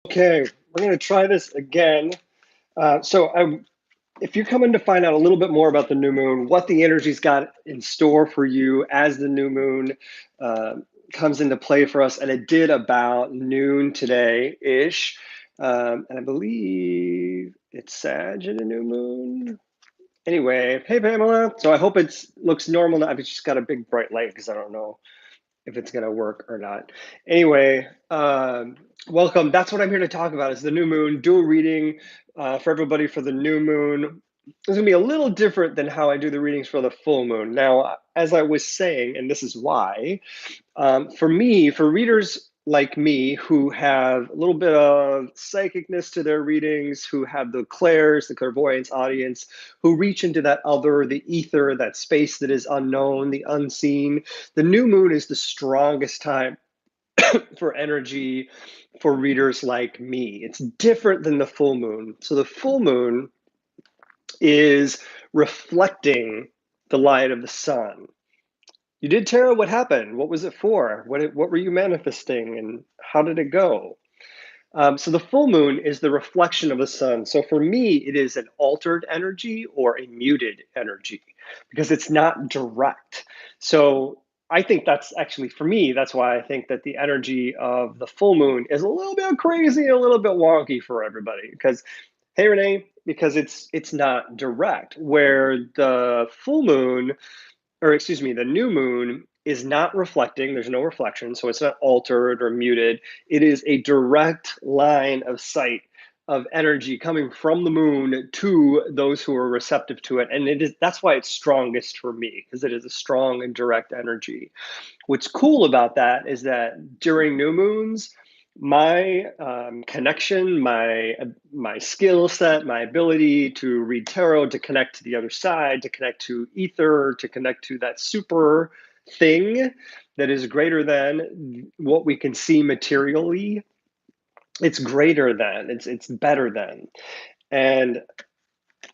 Okay, we're going to try this again. If you're coming to find out a little bit more about the new moon, what the energy's got in store for you as the new moon uh, comes into play for us, and it did about noon today-ish, and I believe it's Sag in a new moon. Anyway, hey Pamela. So I hope it looks normal now. I've just got a big bright light because I don't know if it's going to work or not. Anyway, welcome. That's what I'm here to talk about is the new moon, dual reading for everybody for the new moon. It's going to be a little different than how I do the readings for the full moon. Now, as I was saying, and this is why, for me, for readers like me who have a little bit of psychicness to their readings, who have the clairs, the clairvoyance audience, who reach into that other, the ether, that space that is unknown, the unseen, the new moon is the strongest time for energy for readers like me. It's different than the full moon. So the full moon is reflecting the light of the sun. You did tarot. What happened? What was it for? What were you manifesting, and how did it go? So the full moon is the reflection of the sun. So for me, it is an altered energy or a muted energy because it's not direct. So I think that's actually, for me, that's why I think that the energy of the full moon is a little bit crazy, a little bit wonky for everybody. Because, hey Renee, because it's not direct. Where the full moon, or excuse me, the new moon is not reflecting. There's no reflection, so it's not altered or muted. It is a direct line of sight of energy coming from the moon to those who are receptive to it. And that's why it's strongest for me, because it is a strong and direct energy. What's cool about that is that during new moons, my connection, my skill set, my ability to read tarot, to connect to the other side, to connect to ether, to connect to that super thing that is greater than what we can see materially. It's greater than. It's better than, and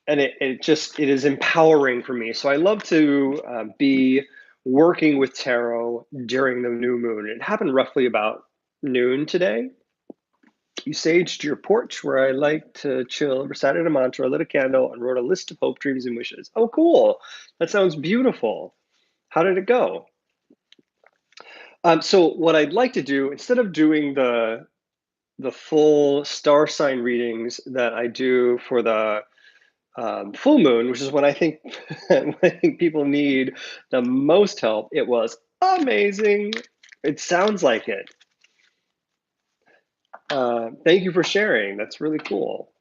it is empowering for me. So I love to be working with tarot during the new moon. It happened roughly about noon today. You saged your porch where I like to chill, recited a mantra, lit a candle, and wrote a list of hope, dreams, and wishes. Oh, cool. That sounds beautiful. How did it go? So what I'd like to do, instead of doing the full star sign readings that I do for the full moon, which is when I think when I think people need the most help, it was amazing. It sounds like it. Thank you for sharing. That's really cool.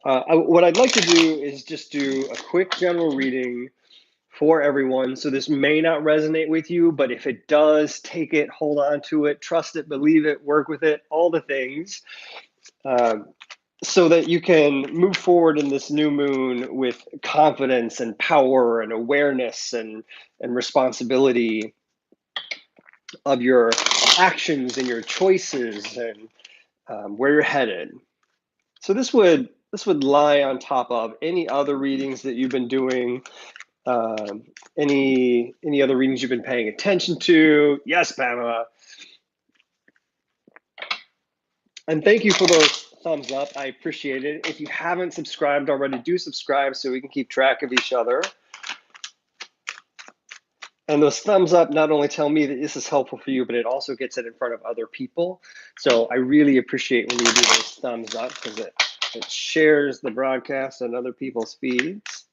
What I'd like to do is just do a quick general reading for everyone. So this may not resonate with you, but if it does, take it, hold on to it, trust it, believe it, work with it, all the things, so that you can move forward in this new moon with confidence and power and awareness and responsibility of your actions and your choices and where you're headed. So this would lie on top of any other readings that you've been doing, any other readings you've been paying attention to. Yes, Pamela. And thank you for those thumbs up. I appreciate it. If you haven't subscribed already, do subscribe so we can keep track of each other. And those thumbs up not only tell me that this is helpful for you, but it also gets it in front of other people. So I really appreciate when you do those thumbs up because it shares the broadcast on other people's feeds.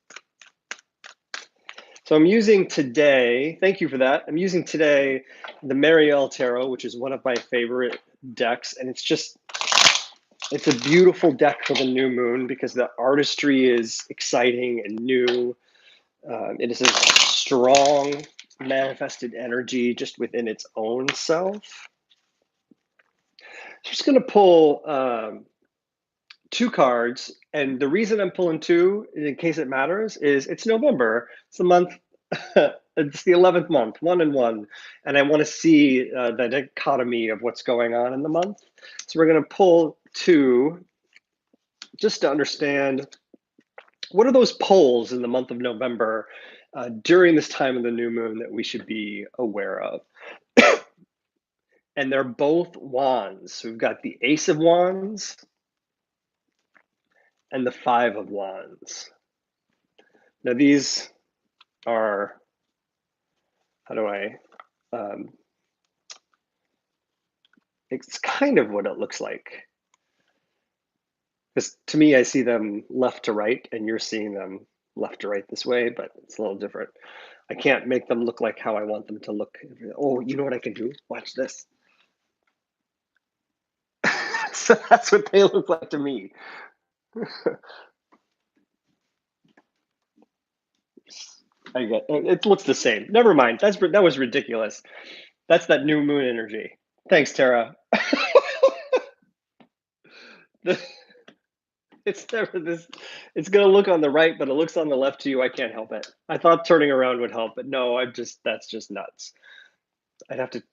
So I'm using today, thank you for that. I'm using today the Marielle Tarot, which is one of my favorite decks. And it's a beautiful deck for the new moon because the artistry is exciting and new. It is a strong manifested energy just within its own self. I'm just going to pull two cards. And the reason I'm pulling two, in case it matters, is it's November. It's the month. It's the 11th month, 1 and 1. And I want to see the dichotomy of what's going on in the month. So we're going to pull two just to understand what are those poles in the month of November during this time of the new moon that we should be aware of. and they're both wands. So we've got the Ace of Wands and the Five of Wands. Now these are, how do I, it's kind of what it looks like. Because to me, I see them left to right, and you're seeing them left to right this way, but it's a little different. I can't make them look like how I want them to look. Oh, you know what I can do? Watch this. So that's what they look like to me. I get it. Looks the same. Never mind. That was ridiculous. That's that new moon energy. Thanks, Tara. It's never this. It's gonna look on the right, but it looks on the left to you. I can't help it. I thought turning around would help, but no. That's just nuts. I'd have to.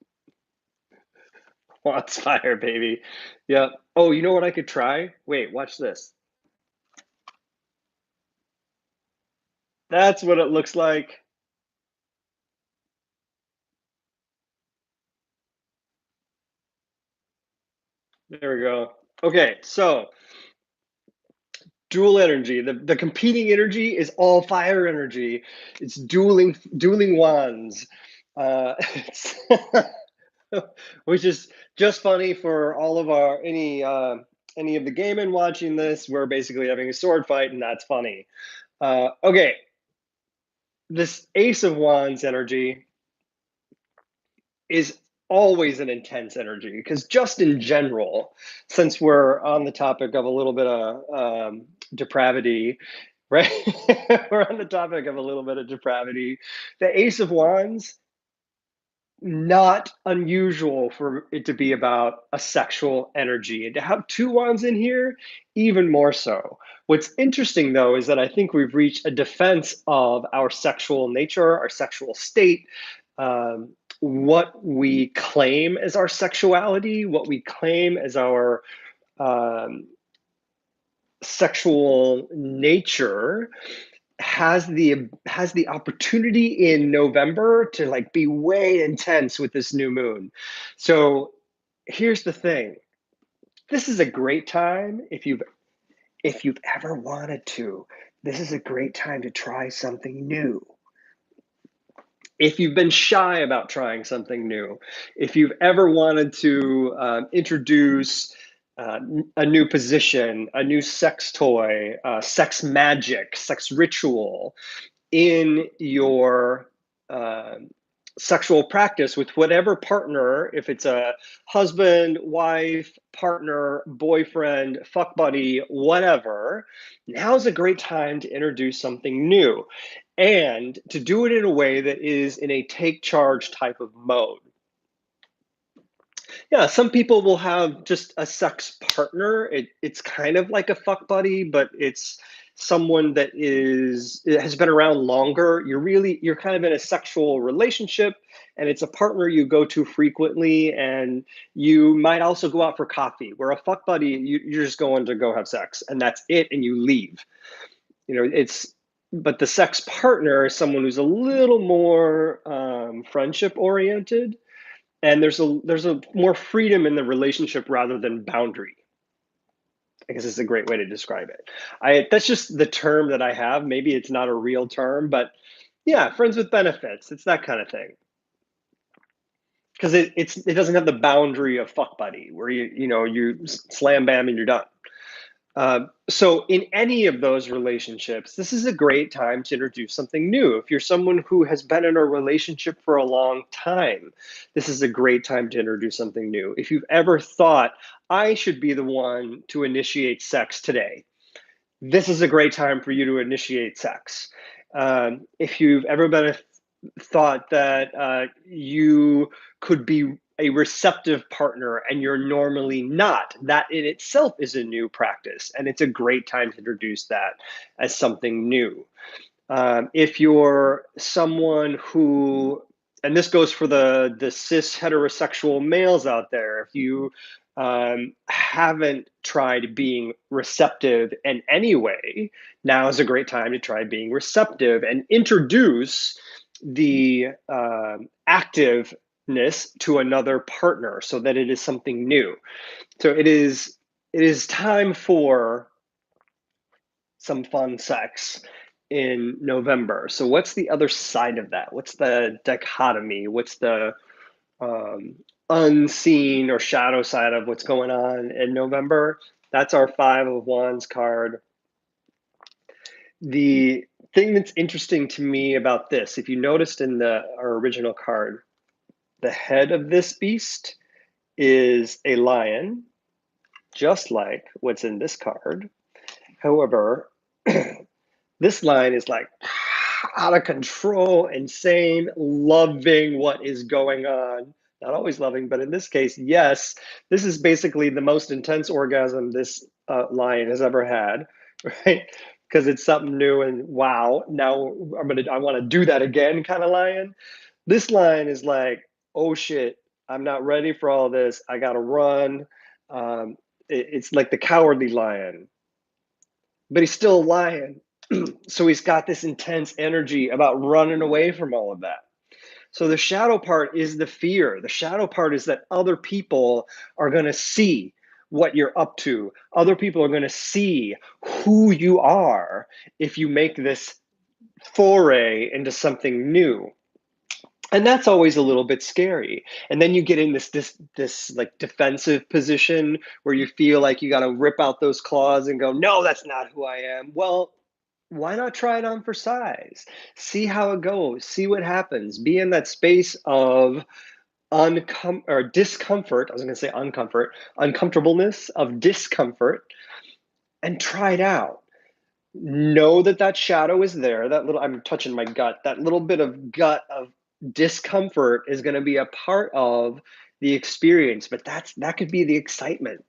Watts fire, baby. Yeah. Oh, you know what I could try? Wait, watch this. That's what it looks like. There we go. Okay, so dual energy. The competing energy is all fire energy. It's dueling wands. It's which is just funny for all of our any of the gaymen watching this. We're basically having a sword fight, and that's funny. Okay, this Ace of Wands energy is always an intense energy because just in general, since we're on the topic of a little bit of depravity, right? We're on the topic of a little bit of depravity. The Ace of Wands, not unusual for it to be about a sexual energy. And to have two wands in here, even more so. What's interesting though is that I think we've reached a defense of our sexual nature, our sexual state, what we claim as our sexuality, what we claim as our um, sexual nature has the opportunity in November to like be way intense with this new moon. So here's the thing. This is a great time if you've ever wanted to. This is a great time to try something new. If you've been shy about trying something new, if you've ever wanted to introduce a new position, a new sex toy, sex magic, sex ritual, in your uh, sexual practice with whatever partner, if it's a husband, wife, partner, boyfriend, fuck buddy, whatever, now's a great time to introduce something new and to do it in a way that is in a take charge type of mode. Yeah, some people will have just a sex partner. It's kind of like a fuck buddy, but it's someone that it has been around longer. You're kind of in a sexual relationship, and it's a partner you go to frequently, and you might also go out for coffee. Where a fuck buddy, you're just going to go have sex, and that's it, and you leave. But the sex partner is someone who's a little more friendship oriented, and there's a more freedom in the relationship rather than boundary. I guess it's a great way to describe it. That's just the term that I have. Maybe it's not a real term, but yeah, friends with benefits. It's that kind of thing. Because it doesn't have the boundary of fuck buddy where you slam bam and you're done. So in any of those relationships, this is a great time to introduce something new. If you're someone who has been in a relationship for a long time, this is a great time to introduce something new. If you've ever thought, I should be the one to initiate sex today, this is a great time for you to initiate sex. If you've ever been thought that you could be a receptive partner and you're normally not, that in itself is a new practice. And it's a great time to introduce that as something new. If you're someone who, and this goes for the cis heterosexual males out there, if you haven't tried being receptive in any way, now is a great time to try being receptive and introduce the active to another partner so that it is something new. So it is time for some fun sex in November. So what's the other side of that? What's the dichotomy? What's the um, unseen or shadow side of what's going on in November? That's our Five of Wands card. The thing that's interesting to me about this, if you noticed in our original card, the head of this beast is a lion, just like what's in this card. However, this lion is like out of control, insane, loving what is going on. Not always loving, but in this case, yes, this is basically the most intense orgasm this lion has ever had, right? Because it's something new and wow, now I want to do that again kind of lion. This lion is like, oh shit, I'm not ready for all this. I gotta run. It's like the cowardly lion, but he's still a lion. So he's got this intense energy about running away from all of that. So the shadow part is the fear. The shadow part is that other people are going to see what you're up to. Other people are going to see who you are if you make this foray into something new. And that's always a little bit scary. And then you get in this like defensive position where you feel like you got to rip out those claws and go, no, that's not who I am. Well, why not try it on for size? See how it goes. See what happens. Be in that space of or discomfort. I was going to say uncomfort, uncomfortableness, of discomfort, and try it out. Know that shadow is there. That little, I'm touching my gut. That little bit of gut of discomfort is going to be a part of the experience, but that could be the excitement.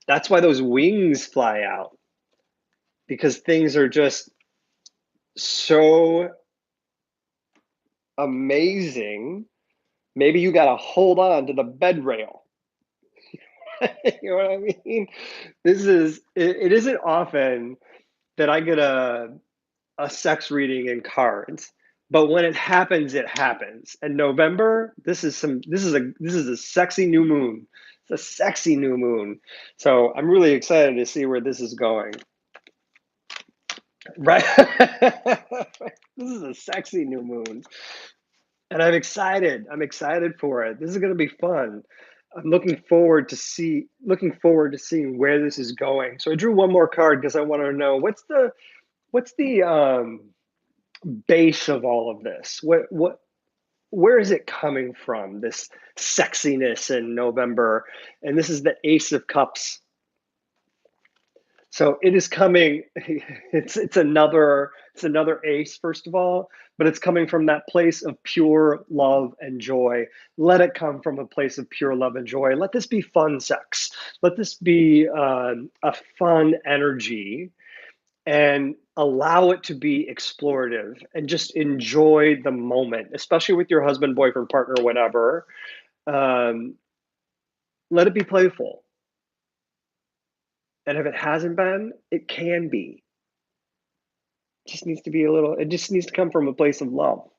That's why those wings fly out, because things are just so amazing. Maybe you got to hold on to the bed rail. You know what I mean? It isn't often that I get a sex reading in cards, but when it happens, it happens. And November, this is a sexy new moon. It's a sexy new moon. So I'm really excited to see where this is going. Right? This is a sexy new moon. And I'm excited. I'm excited for it. This is going to be fun. I'm looking forward to seeing where this is going. So I drew one more card because I want to know what's the base of all of this. Where is it coming from? This sexiness in November, and this is the Ace of Cups. So it is coming. It's another ace, first of all, but it's coming from that place of pure love and joy. Let it come from a place of pure love and joy. Let this be fun sex. Let this be a fun energy, and allow it to be explorative and just enjoy the moment, especially with your husband, boyfriend, partner, whatever. Um, Let it be playful. And if it hasn't been, it can be. It just needs to come from a place of love.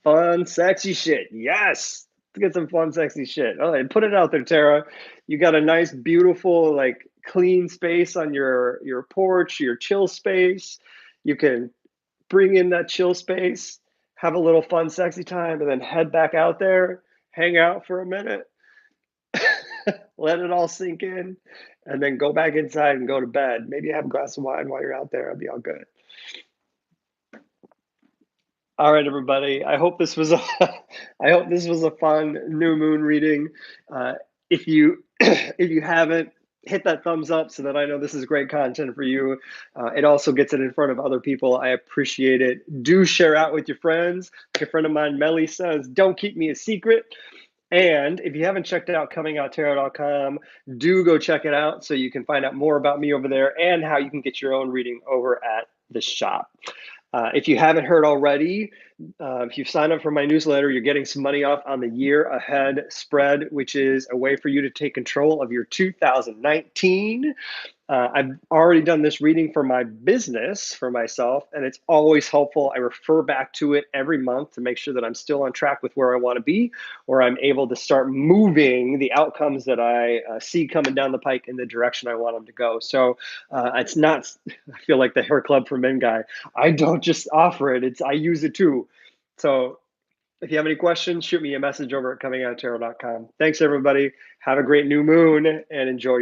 Fun, sexy shit. Yes. Let's get some fun, sexy shit. All right, put it out there, Tara. You got a nice, beautiful, like clean space on your porch, your chill space. You can bring in that chill space, have a little fun, sexy time, and then head back out there, hang out for a minute, let it all sink in, and then go back inside and go to bed. Maybe have a glass of wine while you're out there. It'll be all good. All right, everybody. I hope this was a I hope this was a fun new moon reading. If you if you haven't, hit that thumbs up so that I know this is great content for you. It also gets it in front of other people. I appreciate it. Do share out with your friends. Like a friend of mine, Melly, says, don't keep me a secret. And if you haven't checked out Comingouttarot.com, do go check it out so you can find out more about me over there and how you can get your own reading over at the shop. If you haven't heard already, if you've signed up for my newsletter, you're getting some money off on the year ahead spread, which is a way for you to take control of your 2019. I've already done this reading for my business for myself, and it's always helpful. I refer back to it every month to make sure that I'm still on track with where I want to be, or I'm able to start moving the outcomes that I see coming down the pike in the direction I want them to go. So it's not, I feel like the hair club for men guy. I don't just offer it, I use it too. So if you have any questions, shoot me a message over at comingouttarot.com. Thanks, everybody. Have a great new moon and enjoy